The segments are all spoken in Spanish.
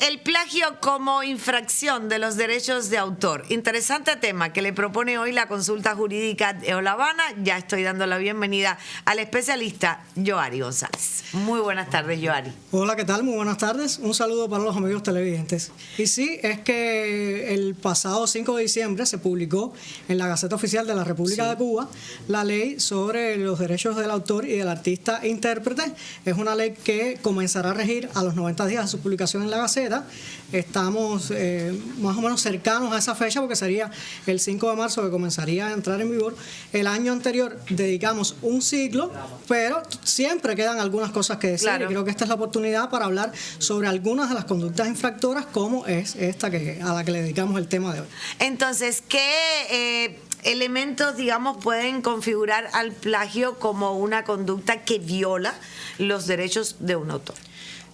El plagio como infracción de los derechos de autor. Interesante tema que le propone hoy la consulta jurídica de La Habana. Ya estoy dando la bienvenida al especialista Yoari González. Muy buenas tardes, Yoari. Hola, ¿qué tal? Muy buenas tardes. Un saludo para los amigos televidentes. Y sí, es que el pasado 5 de diciembre se publicó en la Gaceta Oficial de la República de Cuba la ley sobre los derechos del autor y del artista intérprete. Es una ley que comenzará a regir a los 90 días de su publicación en la Gaceta. Estamos más o menos cercanos a esa fecha porque sería el 5 de marzo que comenzaría a entrar en vigor. El año anterior dedicamos un ciclo, pero siempre quedan algunas cosas que decir. Claro. Y creo que esta es la oportunidad para hablar sobre algunas de las conductas infractoras, como es esta a la que le dedicamos el tema de hoy. Entonces, ¿qué elementos, digamos, pueden configurar al plagio como una conducta que viola los derechos de un autor?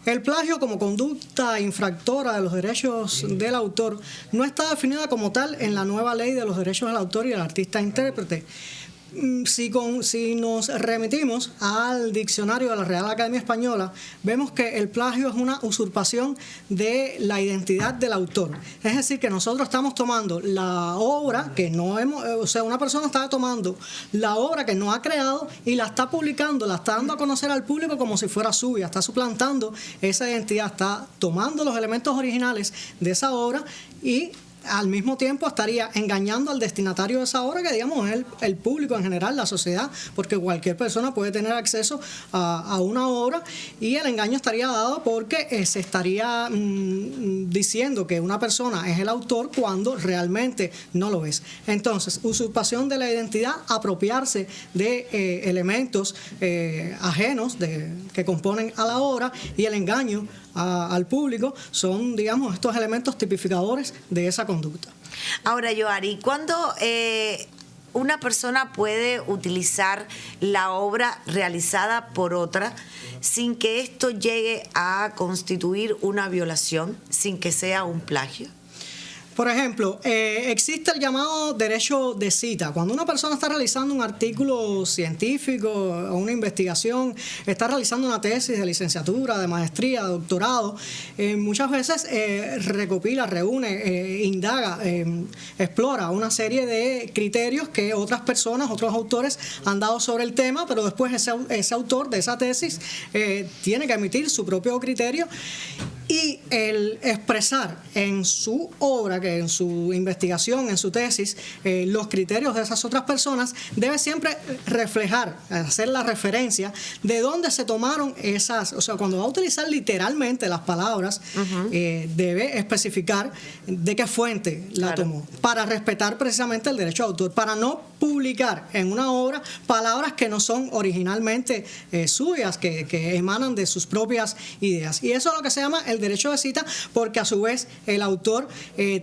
El plagio como conducta infractora de los derechos del autor no está definida como tal en la nueva ley de los derechos del autor y del artista intérprete. Si nos remitimos al diccionario de la Real Academia Española, vemos que el plagio es una usurpación de la identidad del autor. Es decir, que nosotros estamos tomando la obra que no hemos, o sea, una persona está tomando la obra que no ha creado y la está publicando, la está dando a conocer al público como si fuera suya, está suplantando esa identidad, está tomando los elementos originales de esa obra y al mismo tiempo estaría engañando al destinatario de esa obra, que digamos es el público en general, la sociedad, porque cualquier persona puede tener acceso a una obra, y el engaño estaría dado porque se estaría diciendo que una persona es el autor cuando realmente no lo es. Entonces, usurpación de la identidad, apropiarse de elementos ajenos que componen a la obra, y el engaño al público son, digamos, estos elementos tipificadores de esa conducta. Ahora, Yoari, ¿cuándo una persona puede utilizar la obra realizada por otra sin que esto llegue a constituir una violación, sin que sea un plagio? Por ejemplo, existe el llamado derecho de cita. Cuando una persona está realizando un artículo científico o una investigación, está realizando una tesis de licenciatura, de maestría, de doctorado, muchas veces recopila, reúne, indaga, explora una serie de criterios que otras personas, otros autores han dado sobre el tema, pero después ese autor de esa tesis tiene que emitir su propio criterio, y el expresar en su obra, que en su investigación, en su tesis, los criterios de esas otras personas, debe siempre reflejar, hacer la referencia de dónde se tomaron esas, o sea, cuando va a utilizar literalmente las palabras, debe especificar de qué fuente la tomó, para respetar precisamente el derecho de autor, para no publicar en una obra palabras que no son originalmente suyas, que emanan de sus propias ideas. Y eso es lo que se llama el derecho de cita, porque a su vez el autor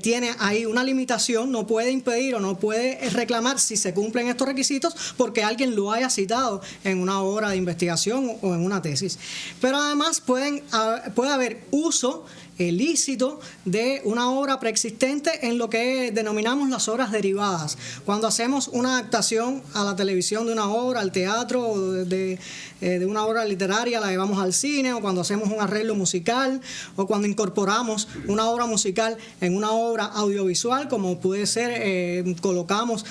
tiene ahí una limitación, no puede impedir o no puede reclamar si se cumplen estos requisitos porque alguien lo haya citado en una obra de investigación o en una tesis. Pero además puede haber uso ilícito de una obra preexistente en lo que denominamos las obras derivadas. Cuando hacemos una adaptación a la televisión de una obra, al teatro, o de una obra literaria, la llevamos al cine, o cuando hacemos un arreglo musical, o cuando incorporamos una obra musical en una obra audiovisual, como puede ser, colocamos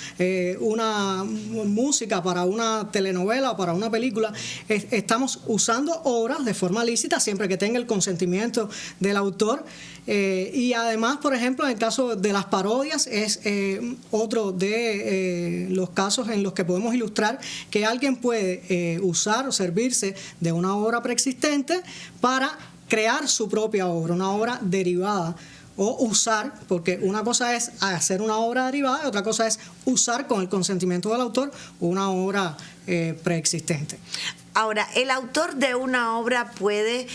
una música para una telenovela o para una película, estamos usando obras de forma lícita siempre que tenga el consentimiento del autor. Y además, por ejemplo, en el caso de las parodias, es otro de los casos en los que podemos ilustrar que alguien puede usar o servirse de una obra preexistente para crear su propia obra, una obra derivada, o usar, porque una cosa es hacer una obra derivada y otra cosa es usar con el consentimiento del autor una obra preexistente. Ahora, el autor de una obra puede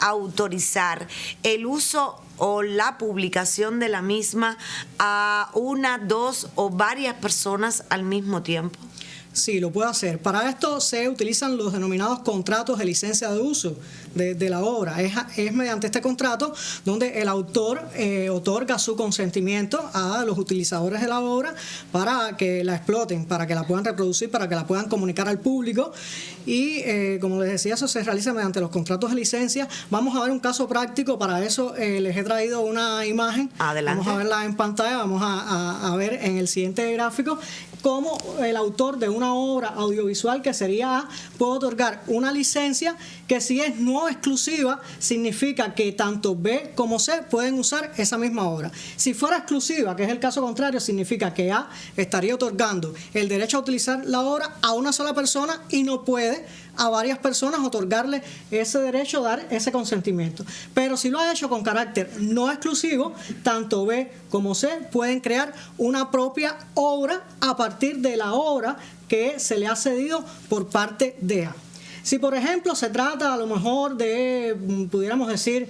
autorizar el uso o la publicación de la misma a una, dos o varias personas al mismo tiempo. Sí, lo puede hacer. Para esto se utilizan los denominados contratos de licencia de uso de la obra. Es mediante este contrato donde el autor otorga su consentimiento a los utilizadores de la obra para que la exploten, para que la puedan reproducir, para que la puedan comunicar al público. Y como les decía, eso se realiza mediante los contratos de licencia. Vamos a ver un caso práctico. Para eso les he traído una imagen. Adelante. Vamos a verla en pantalla. Vamos a ver en el siguiente gráfico cómo el autor de una obra audiovisual que sería A puede otorgar una licencia que, si es no exclusiva, significa que tanto B como C pueden usar esa misma obra. Si fuera exclusiva, que es el caso contrario, significa que A estaría otorgando el derecho a utilizar la obra a una sola persona y no puede a varias personas otorgarle ese derecho, dar ese consentimiento. Pero si lo ha hecho con carácter no exclusivo, tanto B como C pueden crear una propia obra a partir de la obra que se le ha cedido por parte de A. Si, por ejemplo, se trata a lo mejor de, pudiéramos decir,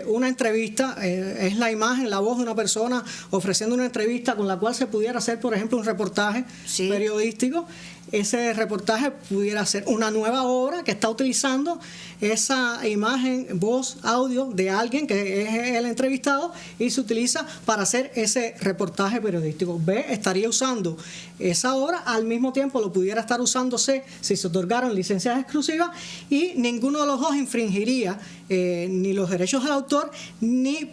una entrevista, es la imagen, la voz de una persona ofreciendo una entrevista con la cual se pudiera hacer, por ejemplo, un reportaje periodístico. Ese reportaje pudiera ser una nueva obra que está utilizando esa imagen, voz, audio de alguien que es el entrevistado y se utiliza para hacer ese reportaje periodístico. B estaría usando esa obra, al mismo tiempo lo pudiera estar usando C si se otorgaron licencias exclusivas, y ninguno de los dos infringiría ni los derechos del autor, ni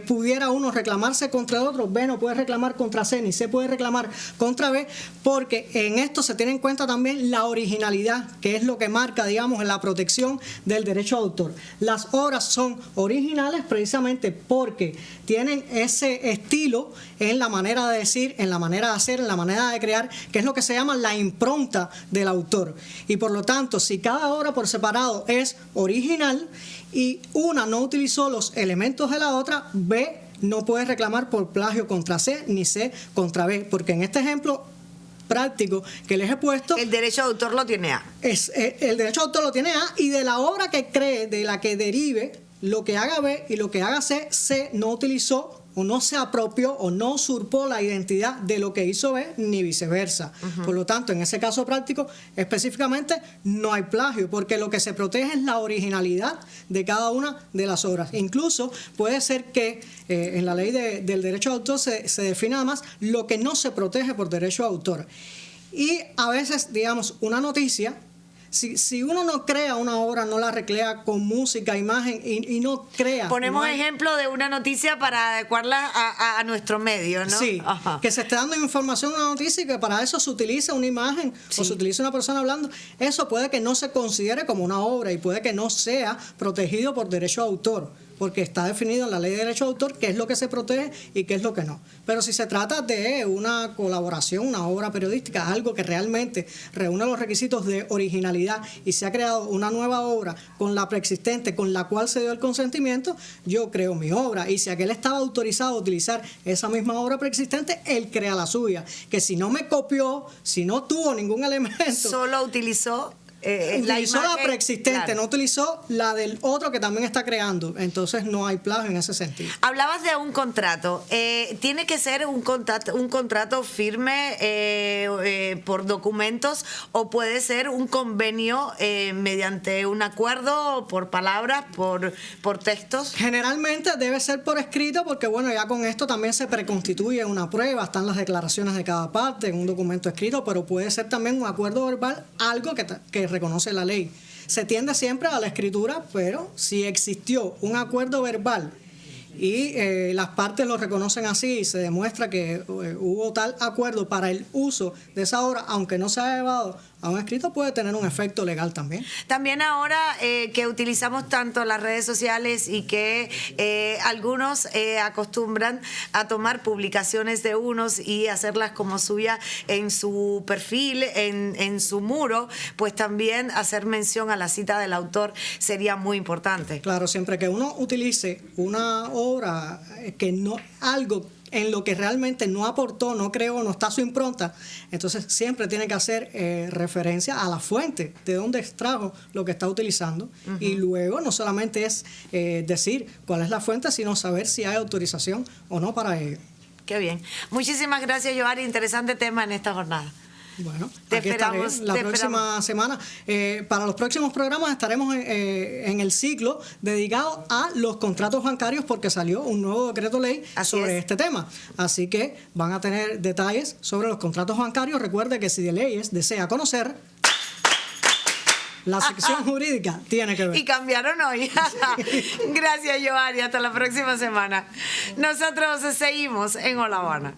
pudiera uno reclamarse contra el otro. B no puede reclamar contra C, ni C puede reclamar contra B, porque en esto se tiene en cuenta también la originalidad, que es lo que marca, digamos, en la protección del derecho de autor. Las obras son originales precisamente porque tienen ese estilo en la manera de decir, en la manera de hacer, en la manera de crear, que es lo que se llama la impronta del autor. Y por lo tanto, si cada obra por separado es original y una no utilizó los elementos de la otra, B no puede reclamar por plagio contra C, ni C contra B, porque en este ejemplo práctico que les he puesto, el derecho de autor lo tiene A. El derecho de autor lo tiene A, y de la obra que cree, de la que derive, lo que haga B y lo que haga C, C no utilizó o no se apropió o no usurpó la identidad de lo que hizo B, ni viceversa. Por lo tanto, en ese caso práctico, específicamente, no hay plagio, porque lo que se protege es la originalidad de cada una de las obras. Incluso puede ser que en la ley del derecho de autor se define además lo que no se protege por derecho de autor. Y a veces, digamos, una noticia, si uno no crea una obra, no la recrea con música, imagen y no crea. Ponemos no hay, ejemplo de una noticia para adecuarla a nuestro medio, ¿no? Sí, ajá, que se esté dando información a una noticia y que para eso se utiliza una imagen o se utiliza una persona hablando. Eso puede que no se considere como una obra y puede que no sea protegido por derecho de autor, porque está definido en la ley de derecho de autor qué es lo que se protege y qué es lo que no. Pero si se trata de una colaboración, una obra periodística, algo que realmente reúne los requisitos de originalidad y se ha creado una nueva obra con la preexistente con la cual se dio el consentimiento, yo creo mi obra. Y si aquel estaba autorizado a utilizar esa misma obra preexistente, él crea la suya. Que si no me copió, si no tuvo ningún elemento, solo utilizó utilizó la preexistente, claro, no utilizó la del otro que también está creando. Entonces no hay plagio en ese sentido. Hablabas de un contrato. ¿Tiene que ser un contrato firme por documentos, o puede ser un convenio mediante un acuerdo, por palabras, por textos? Generalmente debe ser por escrito, porque bueno, ya con esto también se preconstituye una prueba, están las declaraciones de cada parte en un documento escrito, pero puede ser también un acuerdo verbal, algo que reconoce la ley. Se tiende siempre a la escritura, pero si existió un acuerdo verbal y las partes lo reconocen así y se demuestra que hubo tal acuerdo para el uso de esa obra, aunque no se haya llevado a un escrito, puede tener un efecto legal también. También ahora que utilizamos tanto las redes sociales y que algunos acostumbran a tomar publicaciones de unos y hacerlas como suya en su perfil, en su muro, pues también hacer mención a la cita del autor sería muy importante. Claro, siempre que uno utilice una obra que no, algo en lo que realmente no aportó, no creó, no está su impronta, entonces siempre tiene que hacer referencia a la fuente, de dónde extrajo lo que está utilizando. Y luego no solamente es decir cuál es la fuente, sino saber si hay autorización o no para ello. Qué bien. Muchísimas gracias, Yoari. Interesante tema en esta jornada. Bueno, te aquí esperamos, estaré la próxima semana. Para los próximos programas estaremos en el ciclo dedicado a los contratos bancarios porque salió un nuevo decreto ley sobre este tema. Así que van a tener detalles sobre los contratos bancarios. Recuerde que si de leyes desea conocer, la sección jurídica tiene que ver. Y cambiaron hoy. Gracias, Yoari. Hasta la próxima semana. Nosotros seguimos en Hola Habana.